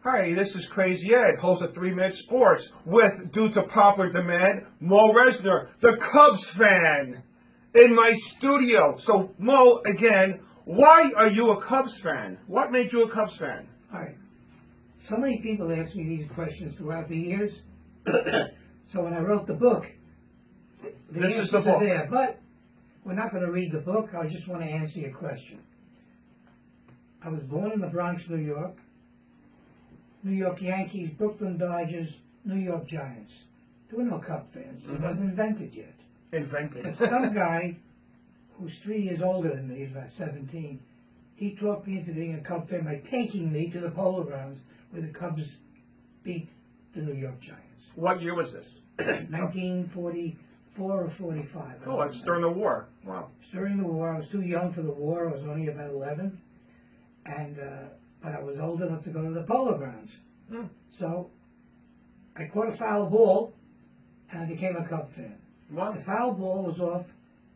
Hi, this is Crazy Ed, host of 3 Minute Sports, with, due to popular demand, Moe Ressner, the Cubs fan, in my studio. So, Moe, again, why are you a Cubs fan? What made you a Cubs fan? All right. So many people ask me these questions throughout the years. So when I wrote the book, the This is answers the book. are there. But we're not going to read the book. I just want to answer your question. I was born in the Bronx, New York. New York Yankees, Brooklyn Dodgers, New York Giants. There were no Cub fans. It wasn't invented yet. Invented. But some guy who's 3 years older than me, he's about 17, he talked me into being a Cub fan by taking me to the Polo Grounds where the Cubs beat the New York Giants. What year was this? 1944 or 45. Oh, it's during the war. Wow. It was during the war. I was too young for the war. I was only about 11. And but I was old enough to go to the Polo Grounds. So I caught a foul ball and I became a Cub fan. Wow. The foul ball was off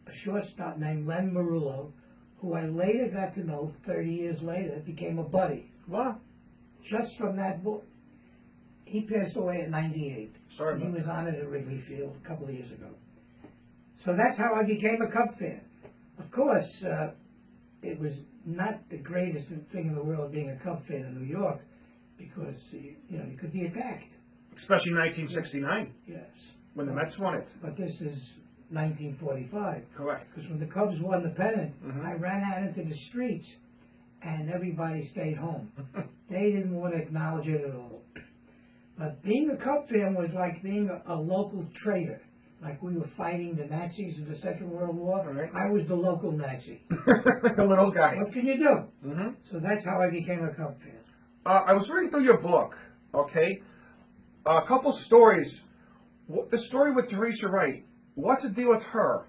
a shortstop named Len Marullo, who I later got to know 30 years later, became a buddy. Wow. Just from that ball. He passed away at 98. Sorry And he about was honored at Wrigley Field a couple of years ago. So that's how I became a Cub fan. Of course, it was not the greatest thing in the world being a Cub fan in New York, because you could be attacked. Especially 1969, Yes. when the Mets won it. But this is 1945. Correct. Because when the Cubs won the pennant, I ran out into the streets, and everybody stayed home. They didn't want to acknowledge it at all. But being a Cub fan was like being a local traitor. Like we were fighting the Nazis in the Second World War. Right. I was the local Nazi. The little guy. What can you do? So that's how I became a Cub fan. I was reading through your book, okay? A couple stories. The story with Teresa Wright. What's the deal with her?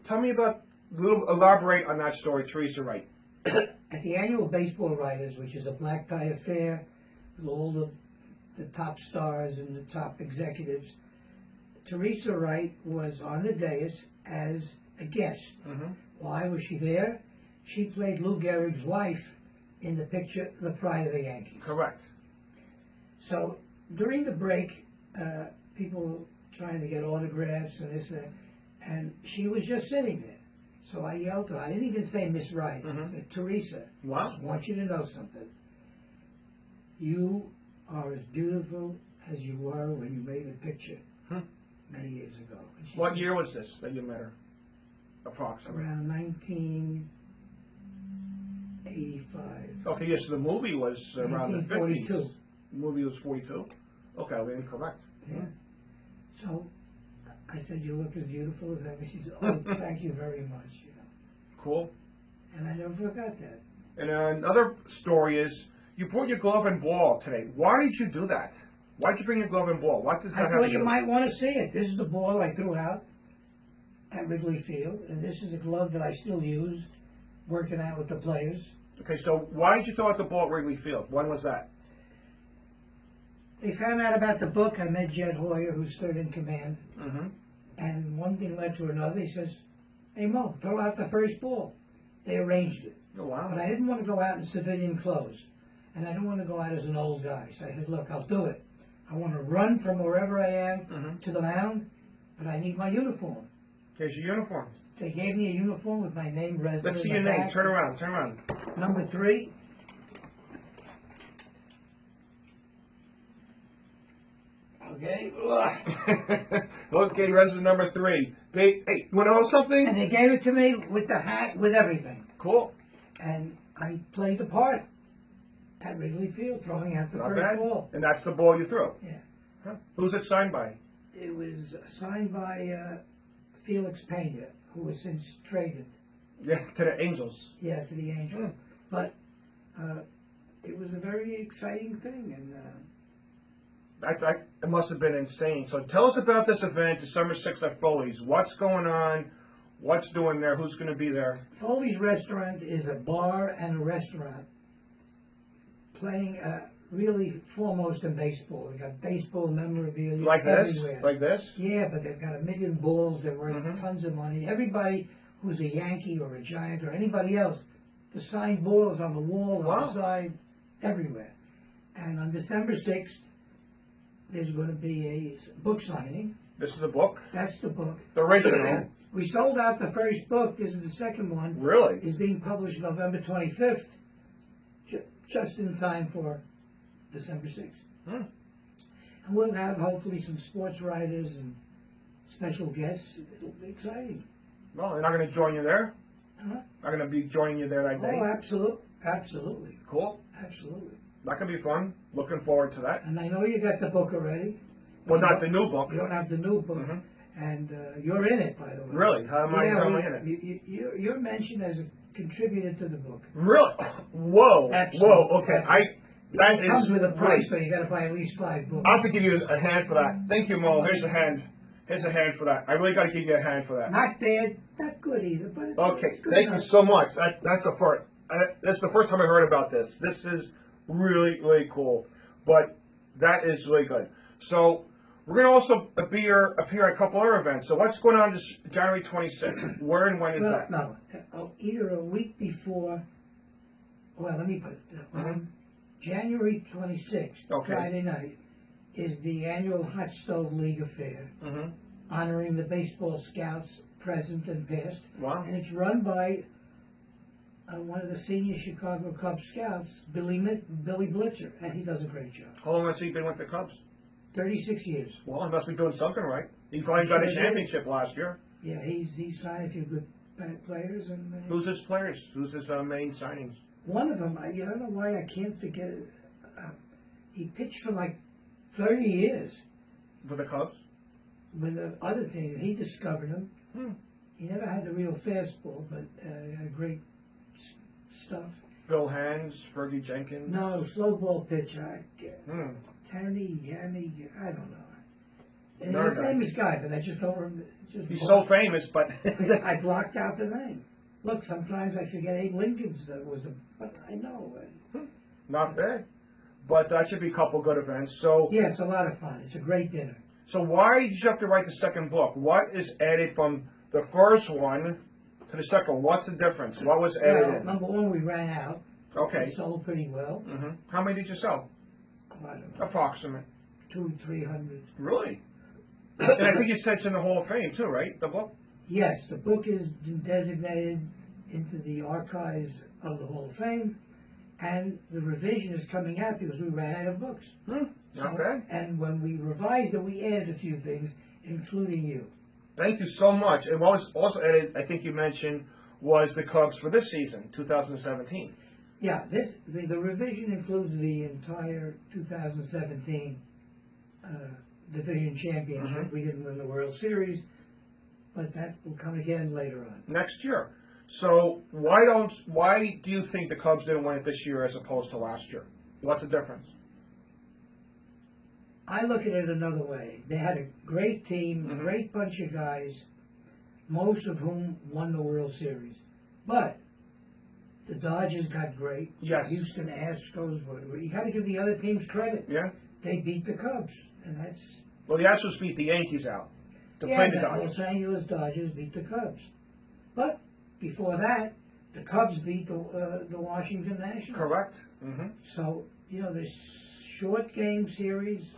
Tell me elaborate on that story, Teresa Wright. At the annual Baseball Writers, which is a black tie affair with all the top stars and the top executives, Teresa Wright was on the dais as a guest. Why was she there? She played Lou Gehrig's wife in the picture The Pride of the Yankees. Correct. So during the break, people trying to get autographs and this and that, and she was just sitting there. So I yelled to her. I didn't even say Miss Wright. I said, Teresa, Wow. I just want you to know something. You are as beautiful as you were when you made the picture many years ago. What year was this that you met her? Approximately. Around 1985. Okay, yes, so the movie was around the 50s. 1942. The movie was 42? Okay, I'll be incorrect. Yeah. So I said, you look as beautiful as ever. She said, oh, thank you very much. Cool. And I never forgot that. And another story is, you brought your glove and ball today. Why did you do that? Why did you bring your glove and ball? What does that I have to thought do? you might want to see it. This is the ball I threw out at Wrigley Field, and this is a glove that I still use working out with the players. Okay, so why did you throw out the ball at Wrigley Field? When was that? They found out about the book. I met Jed Hoyer, who's third in command, and one thing led to another. He says, hey, Mo, throw out the first ball. They arranged it. Oh, wow. But I didn't want to go out in civilian clothes, and I didn't want to go out as an old guy. So I said, look, I'll do it. I want to run from wherever I am to the mound, but I need my uniform. Here's your uniform. They gave me a uniform with my name resident. Let's see your name. Turn around. Turn around. Number 3. Okay. Okay, resident number 3. Hey, you want to know something? And they gave it to me with the hat, with everything. Cool. And I played the part at Wrigley Field, throwing out the Not first bad. ball. And that's the ball you threw? Yeah. Huh. Who's it signed by? It was signed by Felix Pena, who was since traded. Yeah, to the Angels. Yeah, to the Angels. But it was a very exciting thing, and It must have been insane. So tell us about this event, December 6th at Foley's. What's going on? What's doing there? Who's going to be there? Foley's Restaurant is a bar and a restaurant playing really foremost in baseball. They got baseball memorabilia Like this? everywhere. Like this? Yeah, but they've got 1 million balls. They're worth tons of money. Everybody who's a Yankee or a Giant or anybody else, the signed balls on the wall, on the side, everywhere. And on December 6th, there's going to be a book signing. This is the book? That's the book. The original? We sold out the first book. This is the second one. Really? It's being published November 25th, just in time for December 6th. Hmm. And we'll have hopefully some sports writers and special guests. It'll be exciting. Well, they're not going to join you there? Huh? Not going to be joining you there that day? Oh, absolutely. Cool. Absolutely. That can be fun. Looking forward to that. And I know you got the book already. Well, not the new book. You don't have the new book. Mhm. And you're in it, by the way. Really? How am I in it? You're mentioned as a contributor to the book. Really? Whoa. Absolutely. Whoa. Okay. That It comes is with a price, great. so you got to buy at least 5 books. I'll have to give you a hand for that. Thank you, Mo. Here's a hand. Here's a hand for that. I really got to give you a hand for that. Not bad, not good either, but it's, Okay. it's good Thank you enough. so much. That's a first. That's the first time I heard about this. This is really, really cool. But that is really good. So we're going to also appear at a couple other events. So what's going on this January 26th? Where and when is Well, that? no, either a week before. Well, let me put it. On January 26th, Okay. Friday night, is the annual Hot Stove League Affair, Mm-hmm. honoring the baseball scouts, present and past. Wow. And it's run by one of the senior Chicago Cub Scouts, Billy Blitzer, and he does a great job. How long has he been with the Cubs? 36 years. Well, he must be doing something right. He finally got a championship last year. Yeah, he's signed a few good players, and Who's his players? Who's his main signings? one of them, I don't know why I can't forget it. He pitched for like 30 years. For the Cubs? With the other thing, he discovered him. Hmm. He never had the real fastball, but had great stuff. Bill Hands, Fergie Jenkins. No, slow ball pitcher. Hmm. Yami, I don't know. And he's Another a guy. famous guy, but I just don't remember. He's so famous, but I blocked out the name. Look, sometimes I forget Abe Lincoln's was the, but I know. not bad. But that should be a couple good events. So, Yeah, it's a lot of fun. It's a great dinner. so why did you have to write the second book? What is added from the first one to the second one? What's the difference? What was added Well, in? number one, we ran out. We Okay. sold pretty well. Hmm. How many did you sell? I don't know, Approximate. 200-300. Really? And I think you said it's in the Hall of Fame too, right? The book? Yes, the book is designated into the archives of the Hall of Fame, and the revision is coming out because we ran out of books. Not bad. And when we revised it, we added a few things, including you. Thank you so much. And what was also added, I think you mentioned, was the Cubs for this season, 2017. Yeah, the revision includes the entire 2017 division championship. Mhm. We didn't win the World Series, but that will come again later on. Next year. So why do you think the Cubs didn't win it this year as opposed to last year? What's the difference? I look at it another way. They had a great team, a Mhm. great bunch of guys, most of whom won the World Series. But the Dodgers got great. Yes. Houston Astros were. You got to give the other teams credit. Yeah. They beat the Cubs, and that's Well, the Astros beat the Yankees out to play the the Dodgers. Los Angeles Dodgers beat the Cubs. But before that, the Cubs beat the Washington Nationals. Correct. Hmm. So the short game series,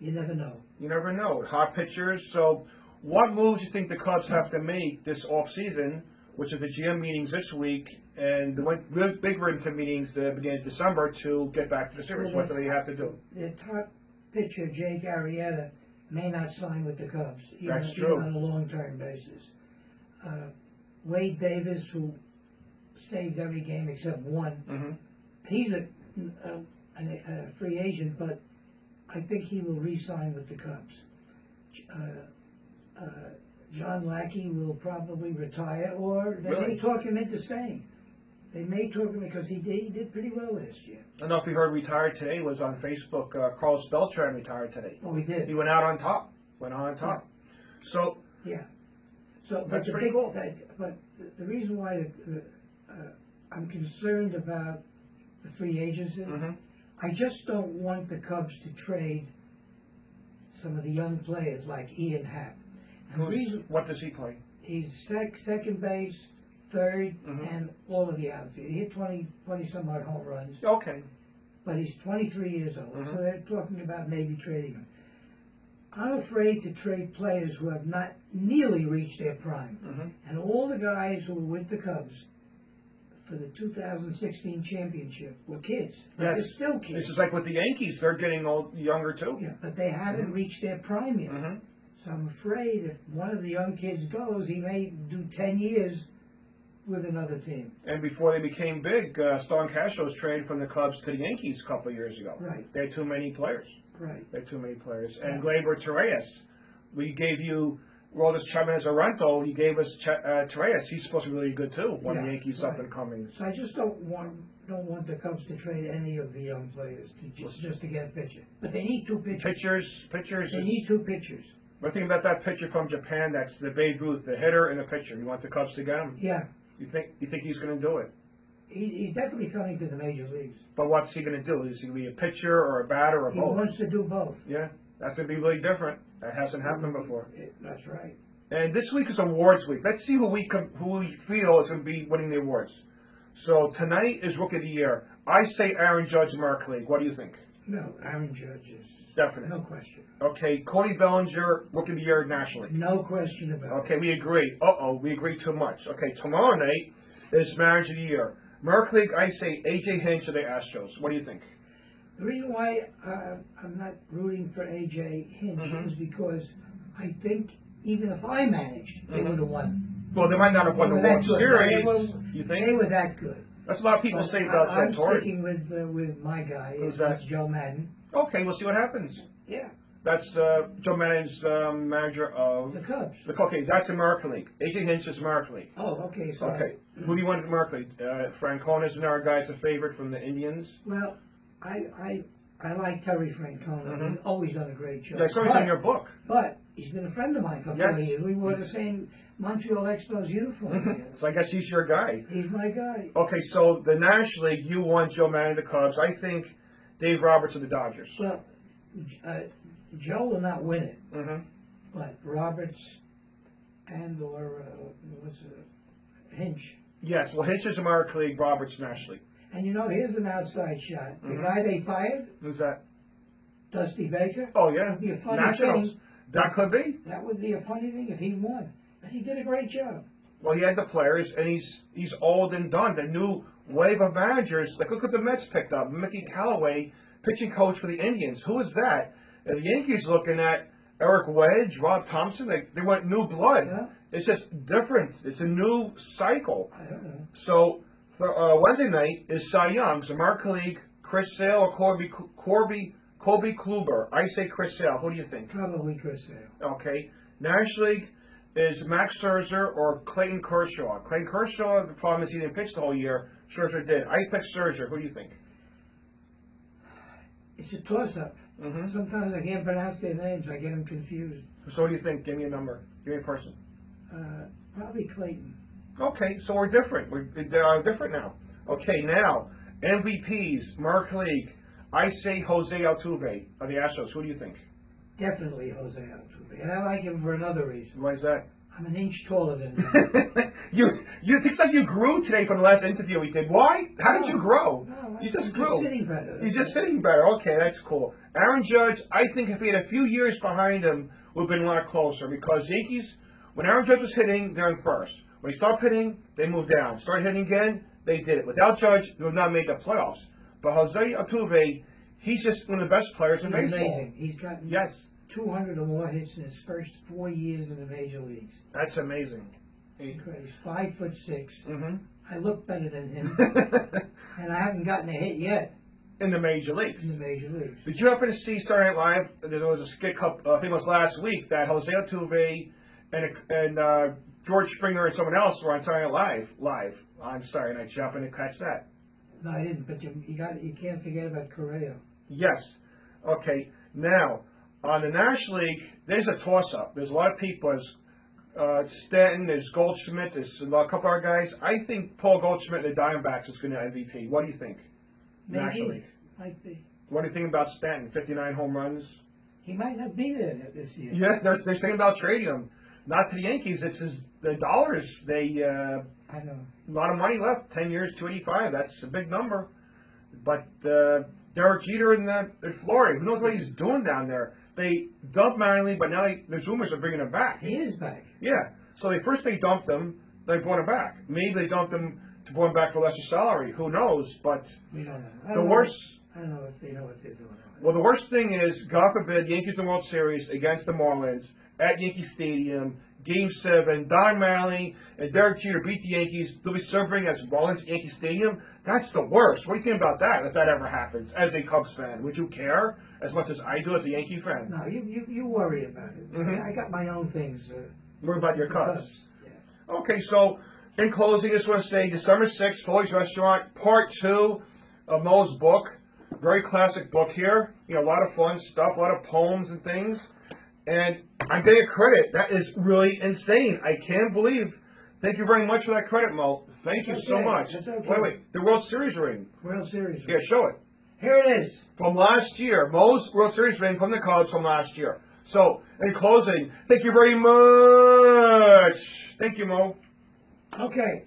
you never know. You never know. Hot pitchers. So what moves do you think the Cubs have to make this offseason, which is the GM meetings this week, and the real bigger into meetings that begin in December to get back to the series? Well, What do they have to do? The top pitcher, Jake Arrieta, may not sign with the Cubs, That's even true. on a long-term basis. Wade Davis, who saved every game except one, Hmm. he's a free agent, but I think he will re-sign with the Cubs. John Lackey will probably retire, or they Really? may talk him into staying. They may talk him because he did pretty well last year. I don't know if you heard retired today was on Facebook. Carlos Beltran retired today. Oh, he did. He went out on top. So Yeah. So, That's but pretty cool. But the reason why I'm concerned about the free agency, Mhm. I just don't want the Cubs to trade some of the young players like Ian Happ. And the reason what does he play? he's second base, third, Mhm. and all of the outfield. He hit 20 some odd home runs. Okay. but he's 23 years old. Mhm. So they're talking about maybe trading him. I'm afraid to trade players who have not nearly reached their prime. Mhm. And all the guys who were with the Cubs for the 2016 championship were kids. But Yes. they're still kids. It's just like with the Yankees, they're getting younger too. Yeah, but they haven't reached their prime yet. Mhm. So I'm afraid if one of the young kids goes, he may do 10 years with another team. And before they became big, Stan Castro was traded from the Cubs to the Yankees a couple of years ago. Right. They had too many players. Right. They had too many players. And Yeah. Gleyber Torres, we gave you Roldis Chapman as a rental. You gave us Torres. He's supposed to be really good too. One of the Yeah, Yankees right. up and coming. So I just don't want the Cubs to trade any of the young players just to get a pitcher. But they need two pitchers. Pitchers. They need two pitchers. One thing about that pitcher from Japan, that's the Babe Ruth, the hitter and the pitcher. You want the Cubs to get him? Yeah, You think he's going to do it? he's definitely coming to the major leagues. But what's he going to do? Is he going to be a pitcher or a batter or He both? wants to do both. Yeah, that's going to be really different. That hasn't happened before. That's right. And this week is awards week. Let's see who we feel is going to be winning the awards. So tonight is Rookie of the Year. I say Aaron Judge, American League. What do you think? No, Aaron Judge is Definite. no question. Okay, Cody Bellinger, Rookie of the Year nationally. No question about it. Okay, we agree. We agree too much. Okay, tomorrow night is Marriage of the Year. American League, I say AJ Hinch of the Astros. What do you think? The reason why I'm not rooting for AJ Hinch Mhm. is because I think even if I managed, they would have won. Well, they might not have won the They were World that good. Series. You They think? were that good. That's a lot of people But say about I'm Santori. sticking with my guy. Who's that? That's Joe Madden. Okay, we'll see what happens. Yeah, That's Joe Madden's manager of the Cubs. Okay, that's American League. AJ Hinch is American League. Oh, okay. Sorry. Okay, who do you want in American League? Francona is another guy. It's a favorite from the Indians. Well, I like Terry Francona. Mhm. He's always done a great job. Yeah, so he's in your book. But he's been a friend of mine for Yes. 40 years. We wore the same Montreal Expos uniform. together. So I guess he's your guy. He's my guy. Okay, so the National League, you want Joe Madden, the Cubs. I think Dave Roberts of the Dodgers. Well, Joe will not win it, Mm-hmm. but Roberts and or Hinch. Yes, well, Hinch is American League, Roberts National League. And you know, here's an outside shot. The Mhm. guy they fired, Who's that? Dusty Baker. Oh, yeah. That'd be a funny Nationals. thing. That could be. That would be a funny thing if he won. But he did a great job. Well, he had the players, and he's old and done. The new wave of managers, like look at the Mets picked up. Mickey Callaway, pitching coach for the Indians. Who is that? And the Yankees looking at Eric Wedge, Rob Thompson. They want new blood. Yeah. It's just different. It's a new cycle. I don't know. So Wednesday night is Cy Young's American League. Chris Sale or Colby Kluber. I say Chris Sale. Who do you think? Probably Chris Sale. Okay. National League is Max Scherzer or Clayton Kershaw. Clayton Kershaw, the problem is he didn't pitch the whole year. Scherzer did. I picked Scherzer. Who do you think? It's a toss-up. Mm-hmm. Sometimes I can't pronounce their names. I get them confused. So what do you think? Give me a number. Give me a person. Probably Clayton. Okay, so we're different. They are different now. Okay, now, MVPs, American League. I say Jose Altuve of the Astros. Who do you think? Definitely Jose Altuve. And I like him for another reason. Why is that? I'm an inch taller than him. You think like you grew today from the last interview we did. Why? How did you grow? No, You just I'm grew. Just sitting better. He's just sitting better. Okay, that's cool. Aaron Judge, I think if he had a few years behind him, would have been a lot closer because Yankees, when Aaron Judge was hitting, they're in first. When he started hitting, they moved down. Started hitting again, they did it. Without Judge, they would not make the playoffs. But Jose Altuve, he's just one of the best players in He's baseball. amazing. He's gotten Yes, 200 or more hits in his first 4 years in the major leagues. that's amazing. He's 5'6". Mm-hmm. I look better than him, and I haven't gotten a hit yet In the major leagues. in the major leagues. Did you happen to see Saturday Night Live? There was a skit, I think it was last week, that Jose Altuve and George Springer and someone else were on Saturday Night Live on Saturday night. Did you happen to catch that? No, I didn't. But you can't forget about Correa. Yes. Okay. Now, on the National League, there's a toss-up. There's a lot of people. There's Stanton, there's Goldschmidt, there's a couple other guys. I think Paul Goldschmidt and the Diamondbacks is going to MVP. What do you think? National League. Might be. What do you think about Stanton? 59 home runs. He might not be there this year. Yeah, they're thinking about trading him. Not to the Yankees. It's the dollars. They I know. a lot of money left. 10 years, 285. That's a big number. But Derek Jeter in Florida. Who knows what he's doing down there? They dumped Manley, but now there's rumors of bringing him back. He is back. Yeah. So they dumped him, they brought him back. Maybe they dumped him to bring him back for lesser salary. Who knows? But We don't know. the worst. I don't know if they know what they're doing. Well, the worst thing is, God forbid, Yankees in the World Series against the Marlins at Yankee Stadium, Game 7, Don Manley and Derek Jeter beat the Yankees. They'll be serving as Marlins at Yankee Stadium. That's the worst. What do you think about that, if that ever happens, as a Cubs fan? Would you care as much as I do as a Yankee fan? No, you worry about it. Mhm. I got my own things. What about your the Cubs? Yeah. Okay, so in closing, I just want to say December 6th, Foley's Restaurant, Part 2 of Moe's book. Very classic book here. You know, a lot of fun stuff, a lot of poems and things. And I'm getting credit. That is really insane. I can't believe. Thank you very much for that credit, Mo. Thank you so Okay, much. that's okay. Wait. The World Series ring. World Series. Yeah, show it. Here it is. From last year. Mo's World Series ring from the Cubs from last year. So, in closing, thank you very much. Thank you, Mo. Okay.